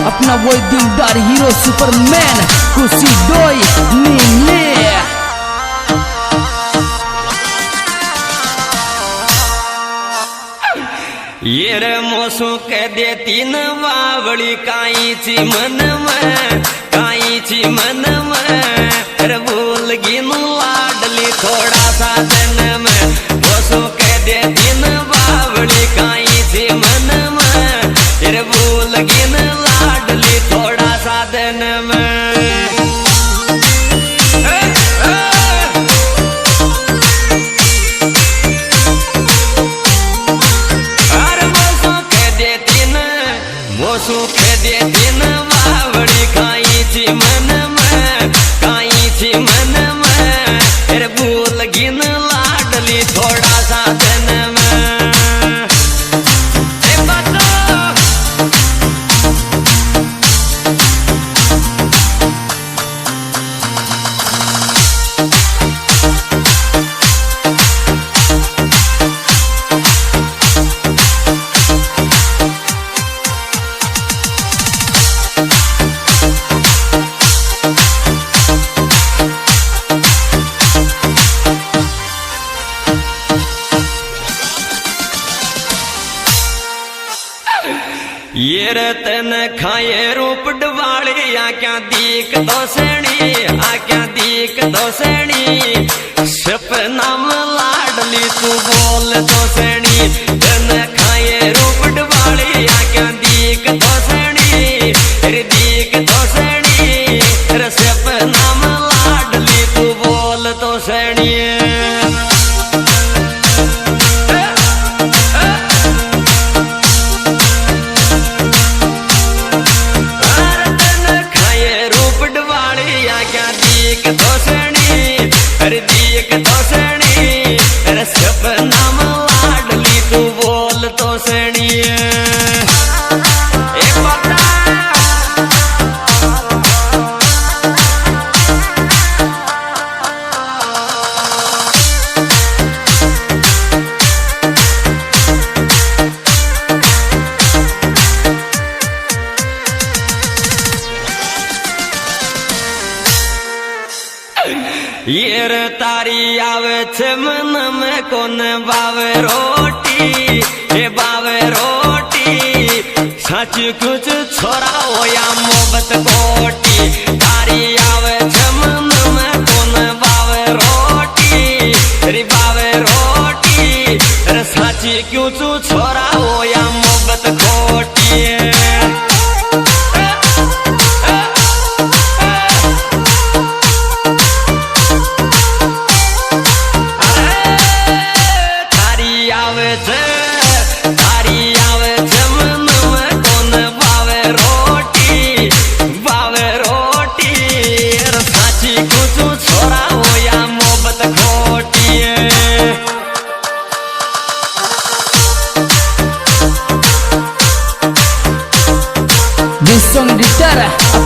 अपना वो दिलदार हीरो सुपरमैन खुशी डोई नीले ये रे मोसू कह देती न वावड़ी काई ची मन में रे भूल गिन लाडली थोड़ा सा दिन में मोसू कह देती न वावड़ी काई ची मन में रे भूल गिन लाडली थोड़ा सा दिन में सुख दे दिन वावड़ी काई ची मन में फिर भूल गिन लाडली थोड़ा सा दिन में ये रतन खाए रूप डवाली आ क्या दीक दोसणी सपना में लाडली तू बोल दोसणी तन खाए रूप डवाली आ क्या दीक दोसणी सपना में लाडली तू बोल दोसणी सपना में लाडली तू बोल तो सणी ये रे तारी आवे छे मन में कोन बावे रोटी सच कुछ छोरा हो या मोहब्बत कोटी तारी आवे छे मन में कोन बावे रोटी रे सच कुछ छोरा हो या मोहब्बत कोटी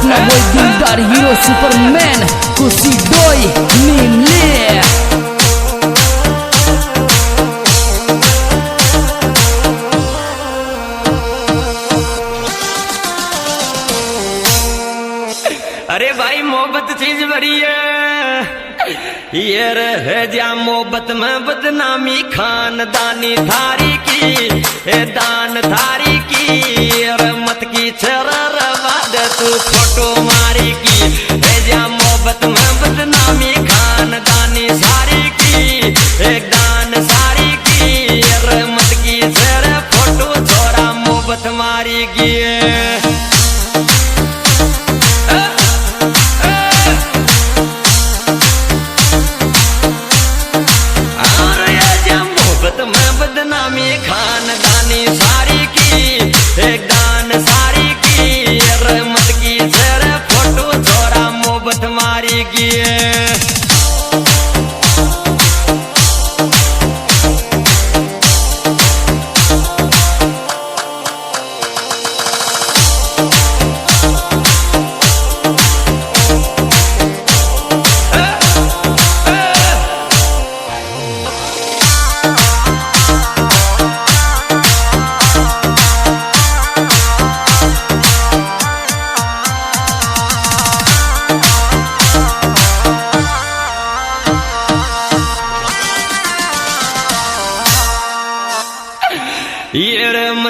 अपना वो दिलदार हीरो सुपरमैन खुशी डोई नीले अरे भाई मोहब्बत चीज बड़ी है ये रह जा मोहब्बत में बदनामी खानदानी थारी की दान थारी की मत की तू फोटो मारी की जा मोहब्बत में बदनामी खानदानी सारी की एक दान सारी की मत की फोटो छोरा मोहब्बत मारी की बदनामी खानदानी सारी की एक दान सारी की रहमत की जरा फोटो छोरा मोहब्बत मारी की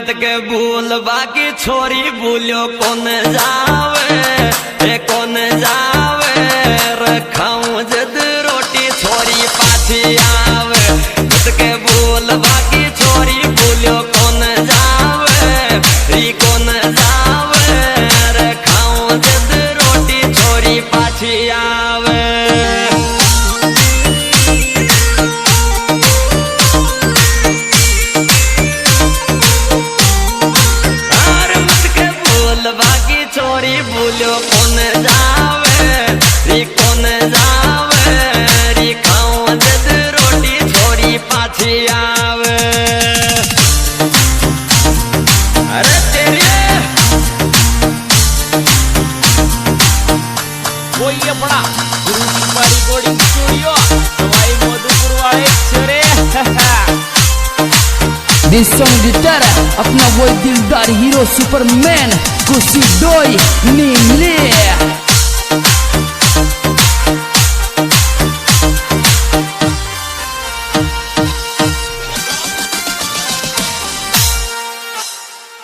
मत के भूल बाकी छोरी भूलो कौन जावे कौन जावे रखाऊं जद रोटी छोरी पाछी आवे मत के भूल बाकी छोरी भूलो कौन जावे री कौन जावे रखाऊं जद रोटी छोरी पाछी आवे बाकी छोरी भूलो कौन जावे री कौन जावे री खाऊं जद रोटी छोरी पाछी आवे अरे तेरे कोई अपना गुरु की रिकॉर्डिंग स्टूडियो सवाई मधुपुर वाले छरे This song guitar अपना वो दिलदार हीरो सुपरमैन खुशी डोई नीले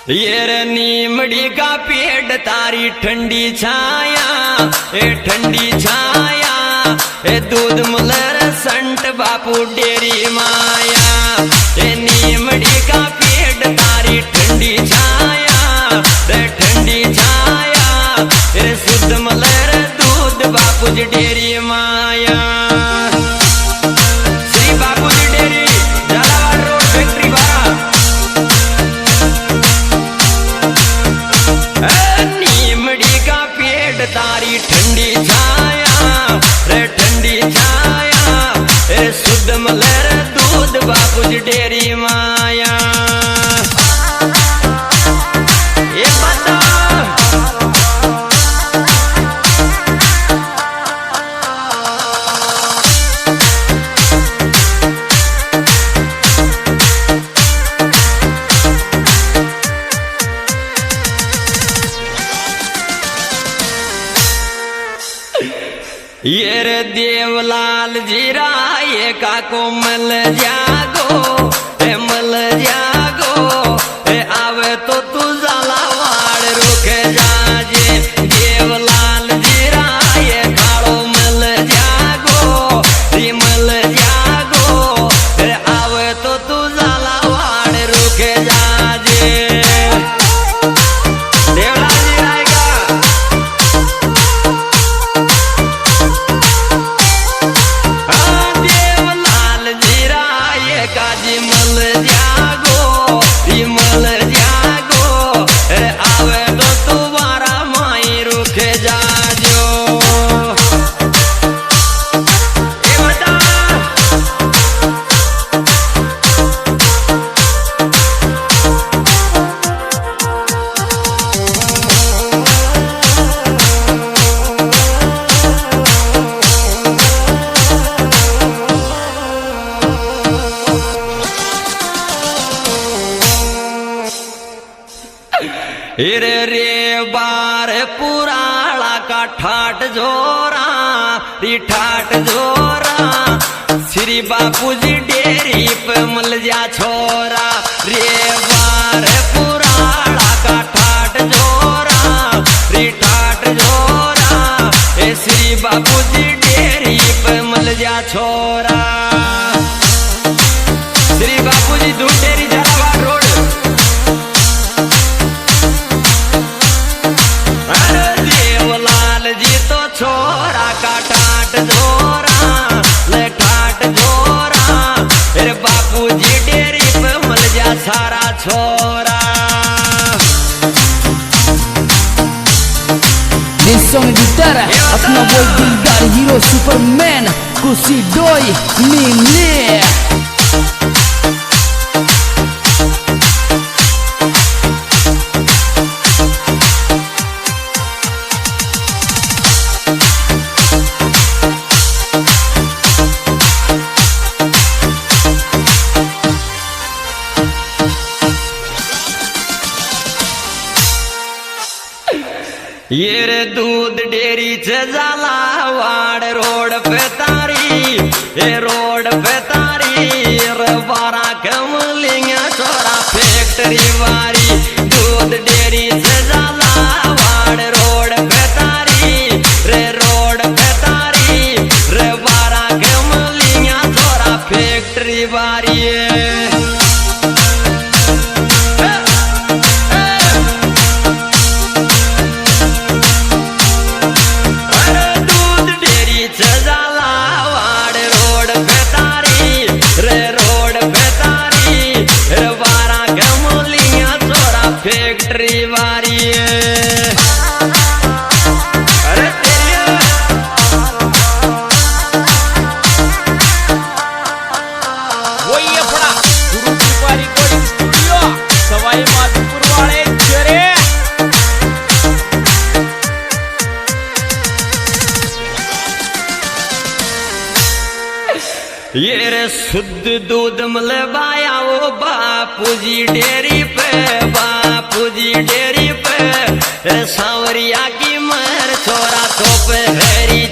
ये रे नीमड़ी का पेड़ तारी ठंडी छाया ठंडी छाया दूध मुलर संट बापू डेरी माया नीमड़ी का पेड़ तारी ठंडी छाया ठंडी छाया शुद्ध मलर दूध बापू जी डेरी माया Shri Bapu ji dairy Jhalawar road factory Neemri का पेड़ तारी ठंडी छाया ठंडी छाया शुद्ध मलर दूध बापू जी डेरी माया ये बता ये रे देवलाल जीरा ये काको मल जागो मल जागो आवे तो तू झालावाड़ रुक जाजे देवलाल जीरा ये कालो मल जागो मल जागो आवे तो तू झालावाड़ रुक जाजे देवलाल जीरा काजी मल जागो मल जागो आवे तो तुम्हारा माई रुक जाजो रे रे बार पुराला का ठाट जोरा री ठाट जोरा श्री बापू जी डेरी पे मल जा छोरा रे बार पुराला का ठाट जोरा री ठाट जोरा श्री बापू जी डेरी पे मल जा छोरा श्री बापू जी दूध डेरी झालावाड़ रोड जी तो छोरा का ठाट जोरा ले ठाट जोरा फिर बापू जी डेरी पे मल जा सारा छोरा This song guitar अपना वो दिलदार हीरो सुपरमैन खुशी डोई नीले ये रे दूध डेरी झालावाड़ रोड पे तारी ये रोड पे तारी रे बारा कमलिंग छोरा फैक्ट्री वारी ये रे शुद्ध दूध मलबाया वो बापूजी डेरी पे, बापूजी डेरी पे, सांवरिया की मर छोरा तो पे हैरी